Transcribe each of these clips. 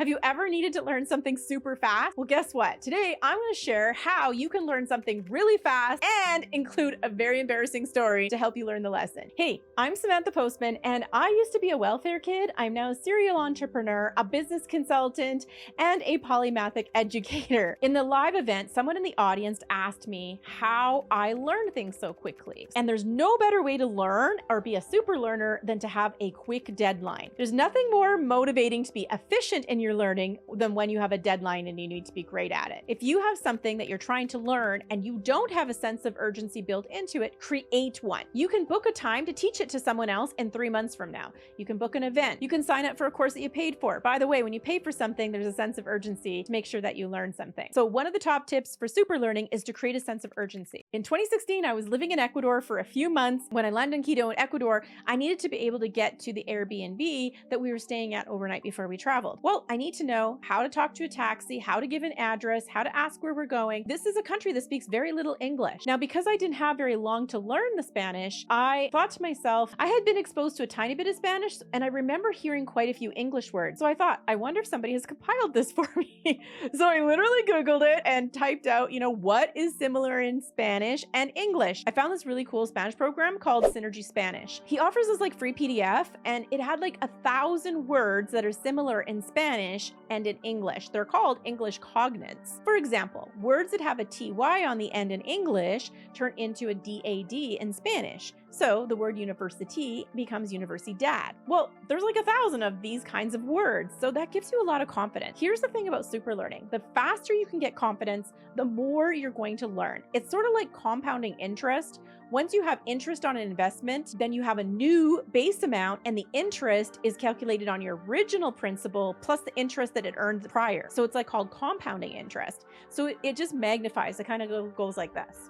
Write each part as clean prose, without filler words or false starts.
Have you ever needed to learn something super fast? Well, guess what? Today, I'm going to share how you can learn something really fast and include a very embarrassing story to help you learn the lesson. Hey, I'm Samantha Postman, and I used to be a welfare kid. I'm now a serial entrepreneur, a business consultant, and a polymathic educator. In the live event, someone in the audience asked me how I learned things so quickly. And there's no better way to learn or be a super learner than to have a quick deadline. There's nothing more motivating to be efficient in your learning than when you have a deadline and you need to be great at it. If you have something that you're trying to learn and you don't have a sense of urgency built into it, create one. You can book a time to teach it to someone else in 3 months from now. You can book an event. You can sign up for a course that you paid for. By the way, when you pay for something, there's a sense of urgency to make sure that you learn something. So one of the top tips for super learning is to create a sense of urgency. In 2016, I was living in Ecuador for a few months. When I landed in Quito in Ecuador, I needed to be able to get to the Airbnb that we were staying at overnight before we traveled. Well, I need to know how to talk to a taxi, how to give an address, how to ask where we're going. This is a country that speaks very little English. Now, because I didn't have very long to learn the Spanish, I thought to myself, I had been exposed to a tiny bit of Spanish, and I remember hearing quite a few English words. So I thought, I wonder if somebody has compiled this for me. So I literally Googled it and typed out, what is similar in Spanish and English. I found this really cool Spanish program called Synergy Spanish. He offers this free PDF, and it had 1,000 words that are similar in Spanish and in English. They're called English cognates. For example, words that have a TY on the end in English turn into a DAD in Spanish. So the word university becomes universidad. Well, there's 1,000 of these kinds of words, so that gives you a lot of confidence. Here's the thing about super learning. The faster you can get confidence, the more you're going to learn. It's sort of like compounding interest. Once you have interest on an investment, then you have a new base amount, and the interest is calculated on your original principal plus the interest that it earned prior. So it's called compounding interest. So it just magnifies. It kind of goes like this.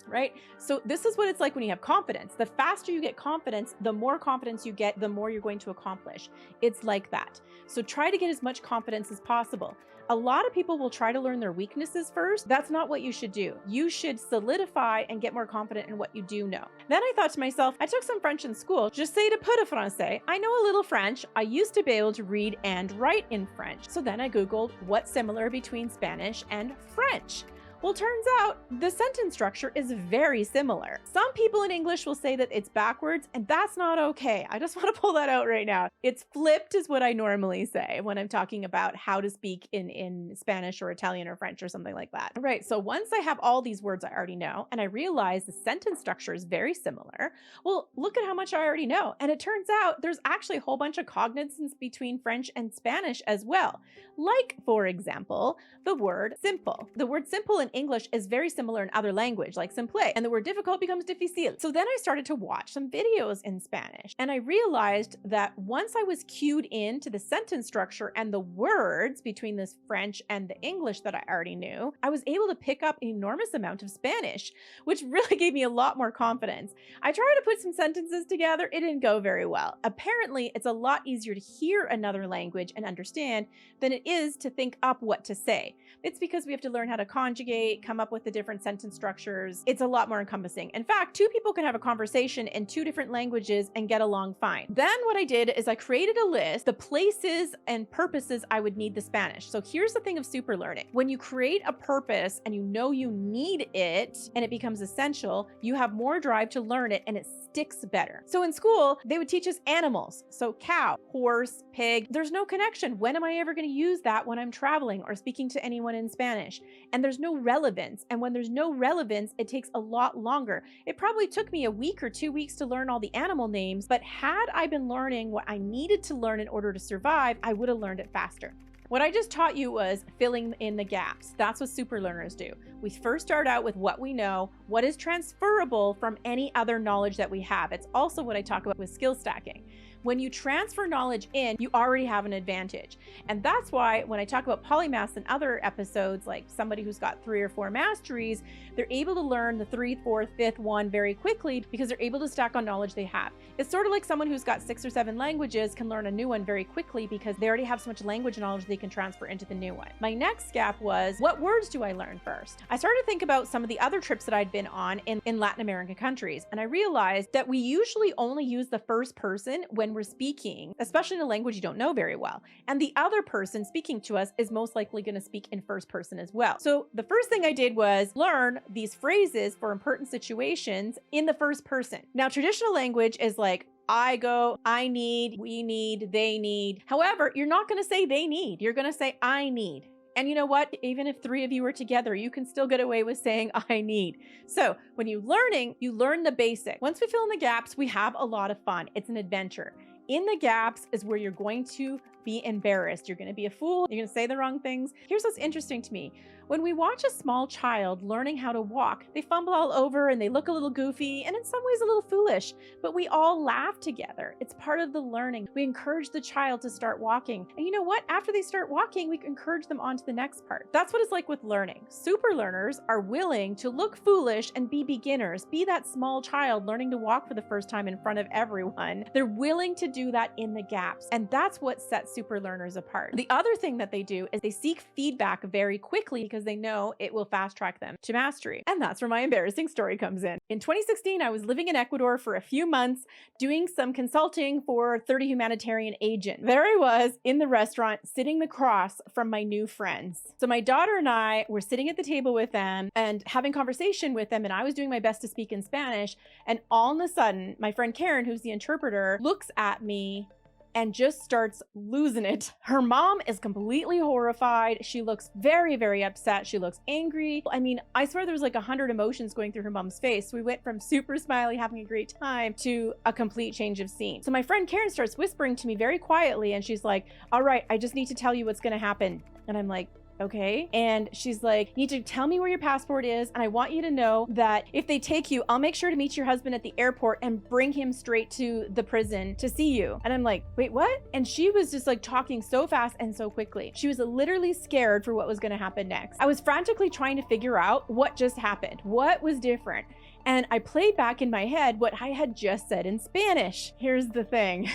Right? So this is what it's like when you have confidence. The faster you get confidence, the more confidence you get, the more you're going to accomplish. It's like that. So try to get as much confidence as possible. A lot of people will try to learn their weaknesses first. That's not what you should do. You should solidify and get more confident in what you do know. Then I thought to myself, I took some French in school. Je sais de peu de français. I know a little French. I used to be able to read and write in French. So then I Googled what's similar between Spanish and French. Well, turns out the sentence structure is very similar. Some people in English will say that it's backwards, and that's not okay. I just want to pull that out right now. It's flipped is what I normally say when I'm talking about how to speak in Spanish or Italian or French or something like that. Right, so once I have all these words I already know, and I realize the sentence structure is very similar, well, look at how much I already know. And it turns out there's actually a whole bunch of cognates between French and Spanish as well. Like, for example, the word simple. The word simple in English is very similar in other language, like simple, and the word difficult becomes difícil. So then I started to watch some videos in Spanish, and I realized that once I was cued into the sentence structure and the words between this French and the English that I already knew, I was able to pick up an enormous amount of Spanish, which really gave me a lot more confidence. I tried to put some sentences together. It didn't go very well. Apparently, it's a lot easier to hear another language and understand than it is to think up what to say. It's because we have to learn how to conjugate, come up with the different sentence structures. It's a lot more encompassing. In fact, two people can have a conversation in 2 different languages and get along fine. Then what I did is I created a list, the places and purposes I would need the Spanish. So here's the thing of super learning. When you create a purpose and you know you need it and it becomes essential, you have more drive to learn it and it sticks better. So in school, they would teach us animals. So cow, horse, pig. There's no connection. When am I ever going to use that when I'm traveling or speaking to anyone in Spanish? And there's no relevance. And when there's no relevance, it takes a lot longer. It probably took me a week or 2 weeks to learn all the animal names, but had I been learning what I needed to learn in order to survive, I would have learned it faster. What I just taught you was filling in the gaps. That's what super learners do. We first start out with what we know, what is transferable from any other knowledge that we have. It's also what I talk about with skill stacking. When you transfer knowledge in, you already have an advantage. And that's why when I talk about polymaths in other episodes, like somebody who's got 3 or 4 masteries, they're able to learn the 3rd, 4th, 5th one very quickly because they're able to stack on knowledge they have. It's sort of like someone who's got 6 or 7 languages can learn a new one very quickly because they already have so much language knowledge they can transfer into the new one. My next gap was, what words do I learn first? I started to think about some of the other trips that I'd been on in Latin American countries, and I realized that we usually only use the first person when when we're speaking, especially in a language you don't know very well. And the other person speaking to us is most likely going to speak in first person as well. So the first thing I did was learn these phrases for important situations in the first person. Now, traditional language is like, I go, I need, we need, they need. However, you're not going to say they need. You're going to say I need. And you know what? Even if 3 of you are together, you can still get away with saying I need. So when you're learning, you learn the basic. Once we fill in the gaps, we have a lot of fun. It's an adventure. In the gaps is where you're going to be embarrassed. You're going to be a fool. You're going to say the wrong things. Here's what's interesting to me. When we watch a small child learning how to walk, they fumble all over and they look a little goofy and in some ways a little foolish, but we all laugh together. It's part of the learning. We encourage the child to start walking. And you know what? After they start walking, we encourage them on to the next part. That's what it's like with learning. Super learners are willing to look foolish and be beginners, be that small child learning to walk for the first time in front of everyone. They're willing to do that in the gaps. And that's what sets super learners apart. The other thing that they do is they seek feedback very quickly because they know it will fast track them to mastery. And that's where my embarrassing story comes in. In 2016, I was living in Ecuador for a few months doing some consulting for 30 Humanitarian Agent. There I was in the restaurant sitting across from my new friends. So my daughter and I were sitting at the table with them and having conversation with them, and I was doing my best to speak in Spanish. And all of a sudden, my friend Karen, who's the interpreter, looks at me and just starts losing it. Her mom is completely horrified. She looks very, very upset. She looks angry. I mean, I swear there was like 100 emotions going through her mom's face. We went from super smiley, having a great time, to a complete change of scene. So my friend Karen starts whispering to me very quietly, and she's like, all right, I just need to tell you what's gonna happen. And I'm like, okay. And she's like, you need to tell me where your passport is. And I want you to know that if they take you, I'll make sure to meet your husband at the airport and bring him straight to the prison to see you. And I'm like, wait, what? And she was just like talking so fast and so quickly. She was literally scared for what was going to happen next. I was frantically trying to figure out what just happened. What was different? And I played back in my head what I had just said in Spanish. Here's the thing.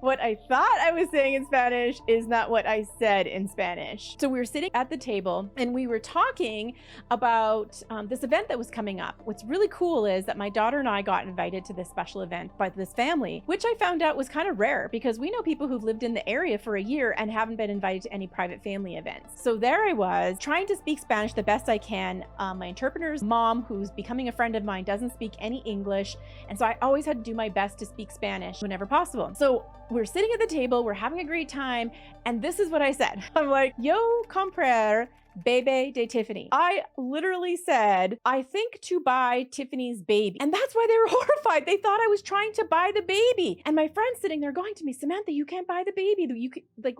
What I thought I was saying in Spanish is not what I said in Spanish. So we were sitting at the table and we were talking about this event that was coming up. What's really cool is that my daughter and I got invited to this special event by this family, which I found out was kind of rare because we know people who've lived in the area for a year and haven't been invited to any private family events. So there I was trying to speak Spanish the best I can. My interpreter's mom, who's becoming a friend of mine, doesn't speak any English. And so I always had to do my best to speak Spanish whenever possible. So we're sitting at the table, we're having a great time, and this is what I said. I'm like, yo comprar bebe de Tiffany. I literally said, I think to buy Tiffany's baby. And that's why they were horrified. They thought I was trying to buy the baby. And my friend's sitting there going to me, Samantha, you can't buy the baby. You can, like,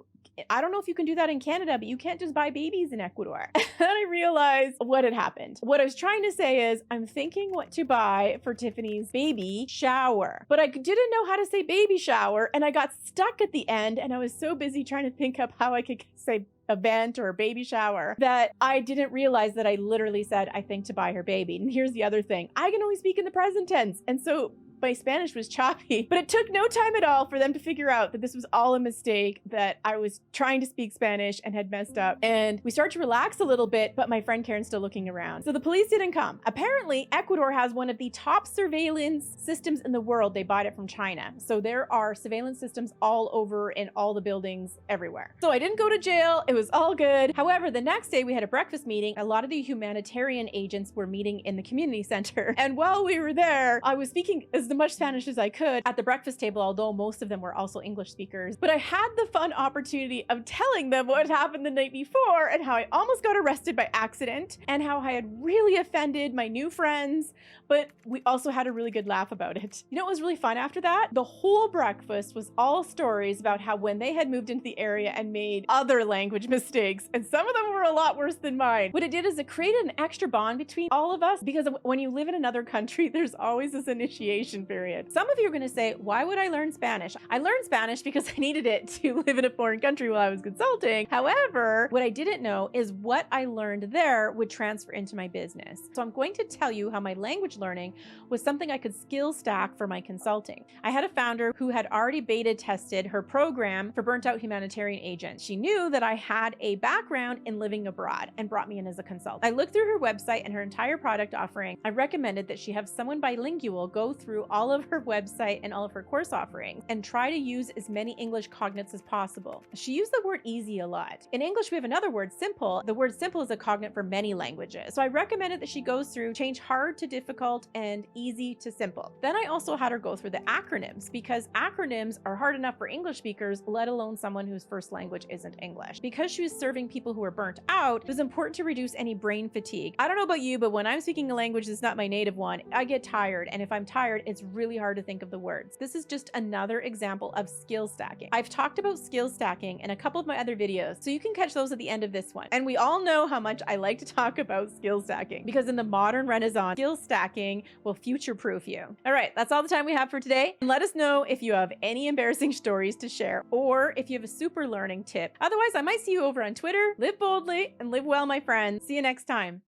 I don't know if you can do that in Canada, but you can't just buy babies in Ecuador. And I realized what had happened. What I was trying to say is, I'm thinking what to buy for Tiffany's baby shower. But I didn't know how to say baby shower, and I got stuck at the end, and I was so busy trying to think up how I could say event or baby shower that I didn't realize that I literally said, I think to buy her baby. And here's the other thing. I can only speak in the present tense. And so my Spanish was choppy, but it took no time at all for them to figure out that this was all a mistake, that I was trying to speak Spanish and had messed up. And we started to relax a little bit, but my friend Karen's still looking around. So the police didn't come. Apparently, Ecuador has one of the top surveillance systems in the world. They bought it from China. So there are surveillance systems all over in all the buildings everywhere. So I didn't go to jail. It was all good. However, the next day we had a breakfast meeting. A lot of the humanitarian agents were meeting in the community center. And while we were there, I was speaking as much Spanish as I could at the breakfast table, although most of them were also English speakers. But I had the fun opportunity of telling them what happened the night before and how I almost got arrested by accident and how I had really offended my new friends, but we also had a really good laugh about it. You know what was really fun after that? The whole breakfast was all stories about how when they had moved into the area and made other language mistakes, and some of them were a lot worse than mine. What it did is it created an extra bond between all of us, because when you live in another country, there's always this initiation period. Some of you are going to say, why would I learn Spanish? I learned Spanish because I needed it to live in a foreign country while I was consulting. However, what I didn't know is what I learned there would transfer into my business. So I'm going to tell you how my language learning was something I could skill stack for my consulting. I had a founder who had already beta tested her program for burnt out humanitarian agents. She knew that I had a background in living abroad and brought me in as a consultant. I looked through her website and her entire product offering. I recommended that she have someone bilingual go through all of her website and all of her course offerings and try to use as many English cognates as possible. She used the word easy a lot. In English, we have another word, simple. The word simple is a cognate for many languages. So I recommended that she goes through, change hard to difficult and easy to simple. Then I also had her go through the acronyms because acronyms are hard enough for English speakers, let alone someone whose first language isn't English. Because she was serving people who were burnt out, it was important to reduce any brain fatigue. I don't know about you, but when I'm speaking a language that's not my native one, I get tired. And if I'm tired, it's really hard to think of the words. This is just another example of skill stacking. I've talked about skill stacking in a couple of my other videos, so you can catch those at the end of this one. And we all know how much I like to talk about skill stacking because in the modern renaissance, skill stacking will future-proof you. All right, that's all the time we have for today. And let us know if you have any embarrassing stories to share or if you have a super learning tip. Otherwise, I might see you over on Twitter. Live boldly and live well, my friends. See you next time.